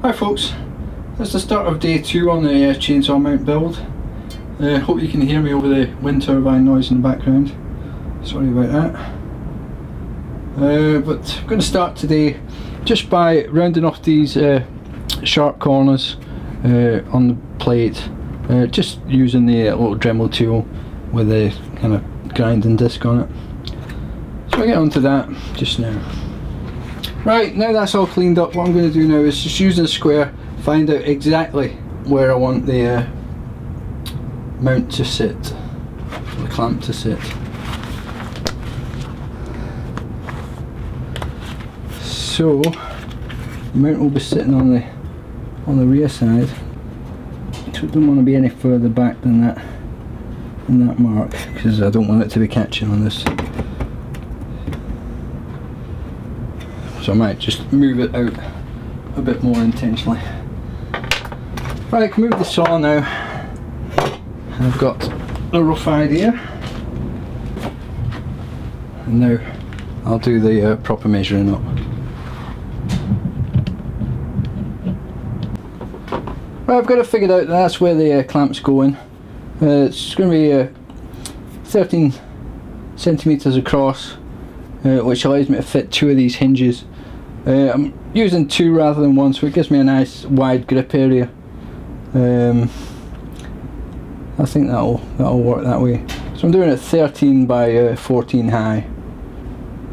Hi folks, it's the start of day 2 on the chainsaw mount build. Hope you can hear me over the wind turbine noise in the background. Sorry about that. But I'm going to start today just by rounding off these sharp corners on the plate, just using the little Dremel tool with a kind of grinding disc on it. So I'll get onto that just now. Right, now that's all cleaned up, what I'm going to do now is just using a square, find out exactly where I want the mount to sit, the clamp to sit. So the mount will be sitting on the rear side, so it don't want to be any further back than that mark, because I don't want it to be catching on this. So I might just move it out a bit more intentionally. Right, I can move the saw now. I've got a rough idea. And now I'll do the proper measuring up. Right, I've got it figured out that that's where the clamp's going. It's going to be 13 centimeters across, which allows me to fit 2 of these hinges. I'm using 2 rather than 1, so it gives me a nice wide grip area. I think that'll work that way. So I'm doing it 13 by 14 high.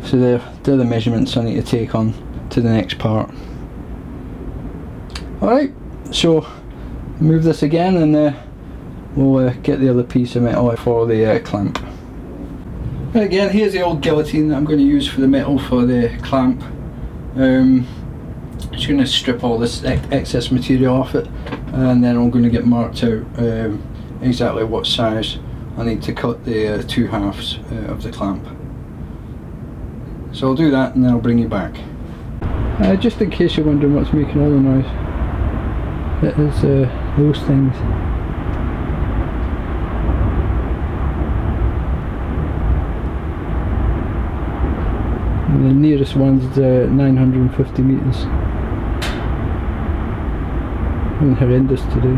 So they're the measurements I need to take on to the next part. Alright, so move this again and we'll get the other piece of metal for the clamp. And again, here's the old guillotine that I'm going to use for the metal for the clamp. Just going to strip all this excess material off it, and then I'm going to get marked out exactly what size I need to cut the 2 halves of the clamp. So I'll do that and then I'll bring you back. Just in case you're wondering what's making all the noise, it is those things. And the nearest one's 950 metres. And horrendous today.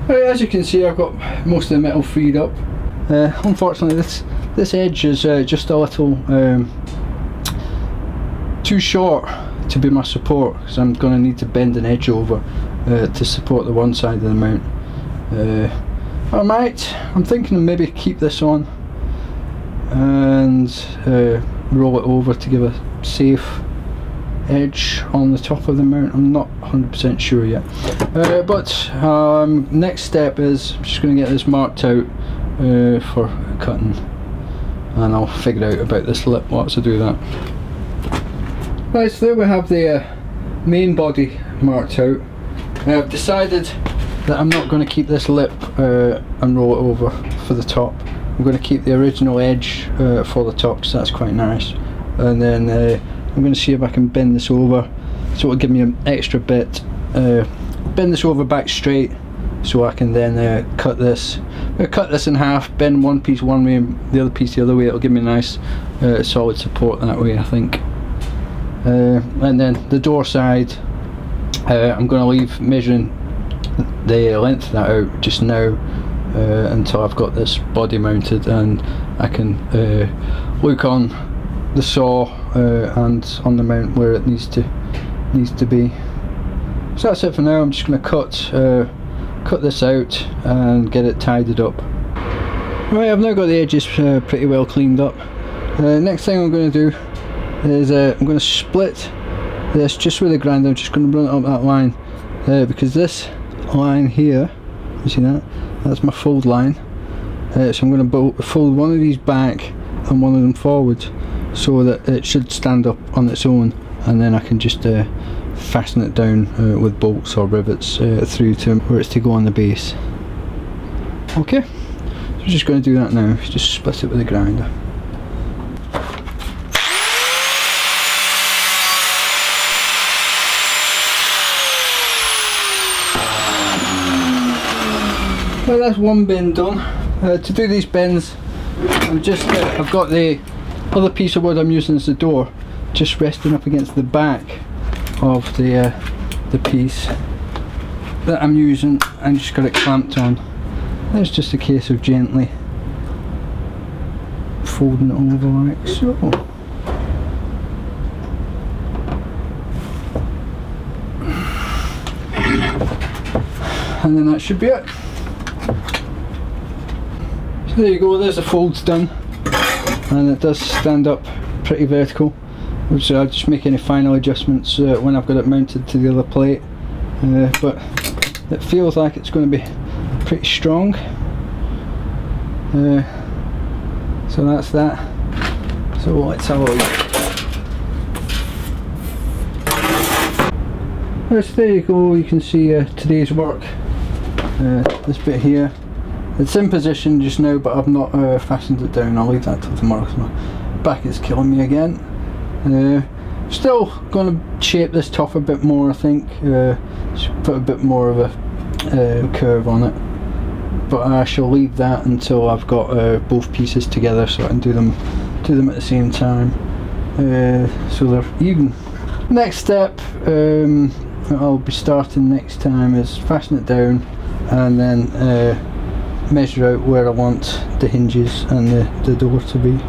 Right, as you can see, I've got most of the metal freed up. Unfortunately, this edge is just a little too short to be my support, because I'm going to need to bend an edge over to support the one side of the mount. I'm thinking of maybe keep this on and roll it over to give a safe edge on the top of the mount. I'm not 100% sure yet, but next step is I'm just going to get this marked out for cutting, and I'll figure out about this lip once I do that. Right, so there we have the main body marked out. I've decided that I'm not going to keep this lip and roll it over for the top. I'm going to keep the original edge for the top, because that's quite nice. And then I'm going to see if I can bend this over, so it'll give me an extra bit. Bend this over back straight, so I can then cut this. I'll cut this in half, bend one piece one way and the other piece the other way. It'll give me a nice solid support that way, I think. And then the door side, I'm going to leave measuring the length of that out just now until I've got this body mounted, and I can look on the saw and on the mount where it needs to be. So that's it for now. I'm just going to cut this out and get it tidied up. Right, I've now got the edges pretty well cleaned up. Next thing I'm going to do is I'm going to split this just with a grinder. I'm just going to run it up that line because this line here, you see that? That's my fold line. So I'm going to fold one of these back and one of them forward, so that it should stand up on its own, and then I can just fasten it down with bolts or rivets through to where it's to go on the base. Okay, so I'm just going to do that now. Just split it with a grinder. Well, that's one bend done. To do these bends, I've got the other piece of wood I'm using as the door just resting up against the back of the piece that I'm using, and just got it clamped on. It's just a case of gently folding it over like so. And then that should be it. So there you go, there's the folds done, and it does stand up pretty vertical, which I'll just make any final adjustments when I've got it mounted to the other plate, but it feels like it's going to be pretty strong. So that's that. So let's have a look. Yes, there you go, you can see today's work. This bit here, it's in position just now, but I've not fastened it down. I'll leave that till tomorrow because my back is killing me again. Still going to shape this top a bit more, I think. Put a bit more of a curve on it, but I shall leave that until I've got both pieces together, so I can do them at the same time, so they're even. Next step I'll be starting next time is fasten it down, and then measure out where I want the hinges and the door to be.